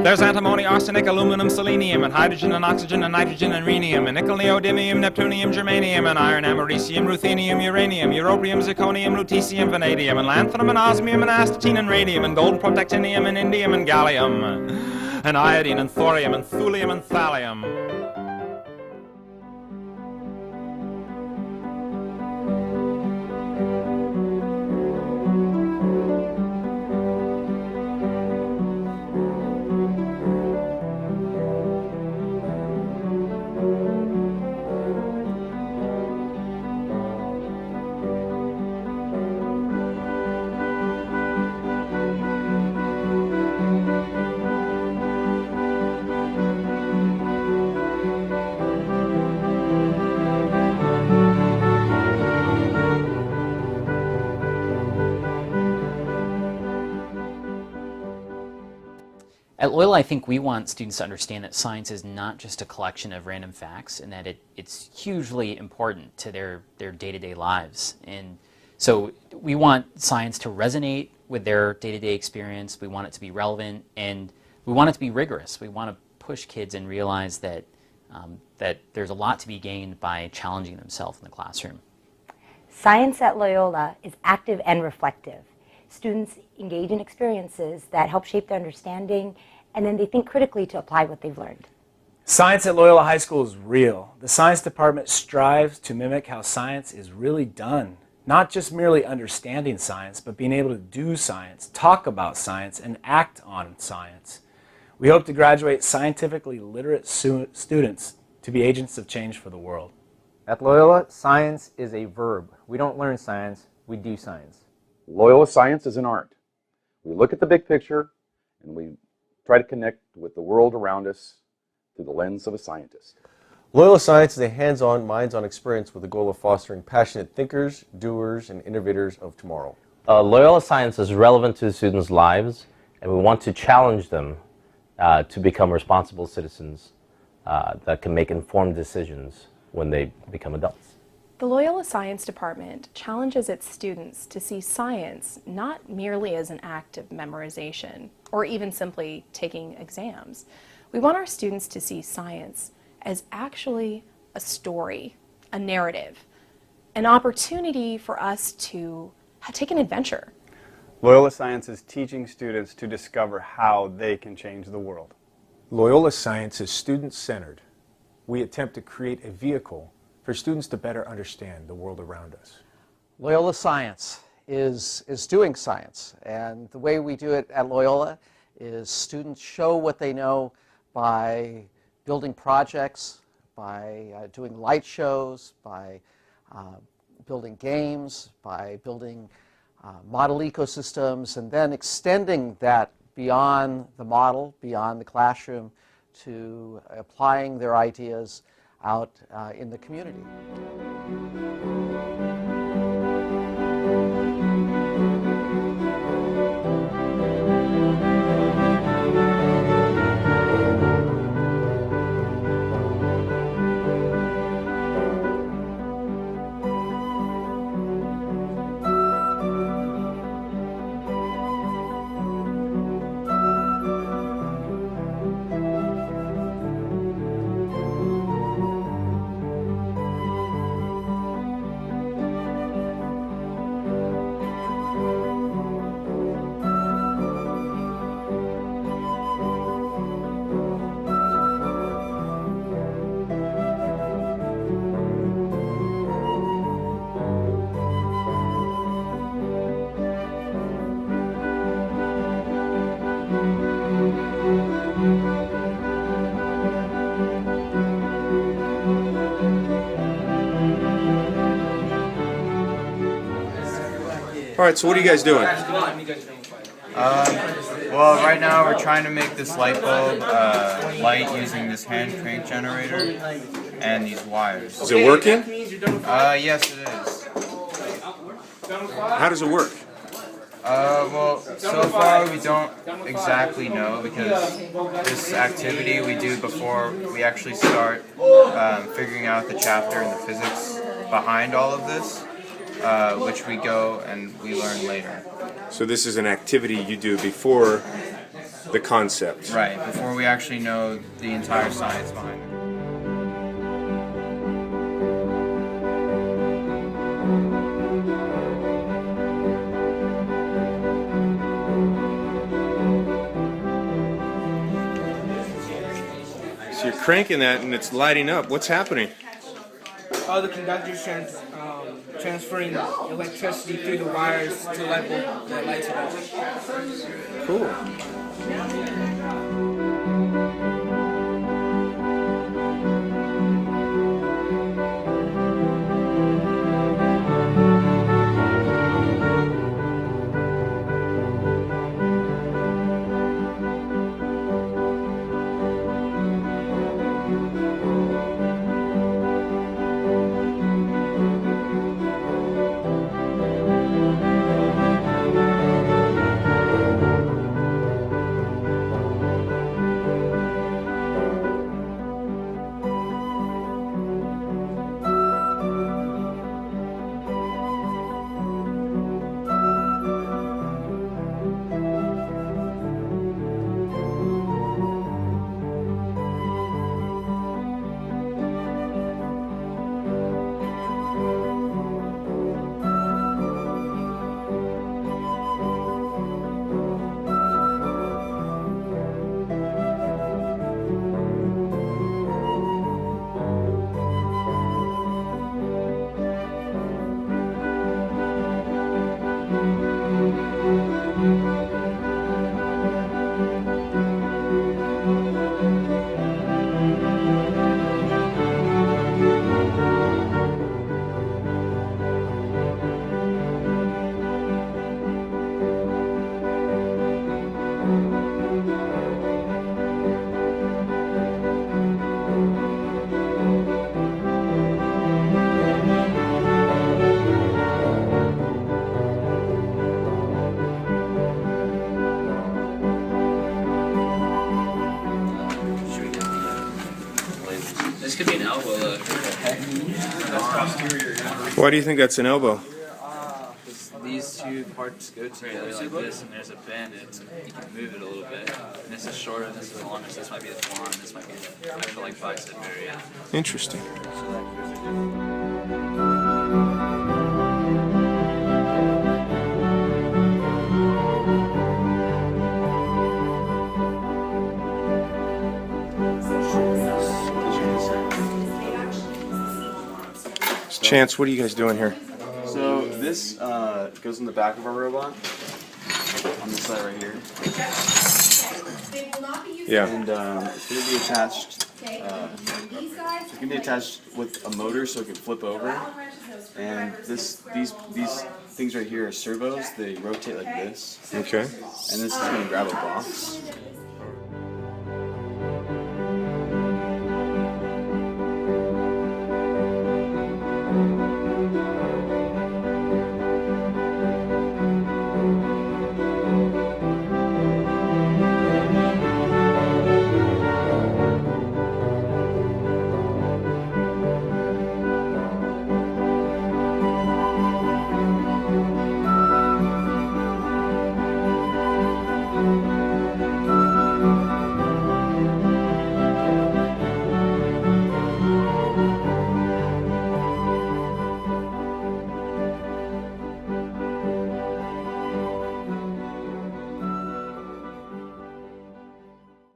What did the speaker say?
There's antimony, arsenic, aluminum, selenium, and hydrogen and oxygen and nitrogen and rhenium, and nickel, neodymium, neptunium, germanium, and iron, americium, ruthenium, uranium, europium, zirconium, lutetium, vanadium, and lanthanum, and osmium, and astatine, and radium, and gold, protactinium, and indium, and gallium, and iodine, and thorium, and thulium, and thallium. At Loyola, I think we want students to understand that science is not just a collection of random facts, and that it's hugely important to their day-to-day lives. And so we want science to resonate with their day-to-day experience. We want it to be relevant, and we want it to be rigorous. We want to push kids and realize that that there's a lot to be gained by challenging themselves in the classroom. Science at Loyola is active and reflective. Students engage in experiences that help shape their understanding, and then they think critically to apply what they've learned. Science at Loyola High School is real. The science department strives to mimic how science is really done. Not just merely understanding science, but being able to do science, talk about science, and act on science. We hope to graduate scientifically literate students to be agents of change for the world. At Loyola, science is a verb. We don't learn science, we do science. Loyola science is an art. We look at the big picture and we try to connect with the world around us through the lens of a scientist. Loyola Science is a hands-on, minds-on experience with the goal of fostering passionate thinkers, doers, and innovators of tomorrow. Loyola Science is relevant to the students' lives, and we want to challenge them to become responsible citizens that can make informed decisions when they become adults. The Loyola Science Department challenges its students to see science not merely as an act of memorization or even simply taking exams. We want our students to see science as actually a story, a narrative, an opportunity for us to take an adventure. Loyola Science is teaching students to discover how they can change the world. Loyola Science is student-centered. We attempt to create a vehicle for students to better understand the world around us. Loyola Science is doing science, and the way we do it at Loyola is students show what they know by building projects, by doing light shows, by building games, by building model ecosystems, and then extending that beyond the model, beyond the classroom, to applying their ideas out in the community. All right, so what are you guys doing? Well, right now we're trying to make this light bulb light using this hand crank generator and these wires. Is it working? Yes, it is. How does it work? Well, so far we don't exactly know because this activity we do before we actually start figuring out the chapter and the physics behind all of this, which we go and we learn later. So this is an activity you do before the concept. Right, before we actually know the entire science behind it. So you're cranking that and it's lighting up. What's happening? All the conductors transferring electricity through the wires to the light bulb that lights it up. Cool. This could be an elbow look. Why do you think that's an elbow? These two parts go together like this, and there's a bend, and you can move it a little bit. And this is shorter, and this is longer, so this might be the forearm, this might be the actual like bicep area. Interesting. Chance, what are you guys doing here? So this goes in the back of our robot, on this side right here. Yeah. And it's going to be attached. It's going to be attached with a motor so it can flip over. And these things right here are servos. They rotate like this. Okay. And this is going to grab a box.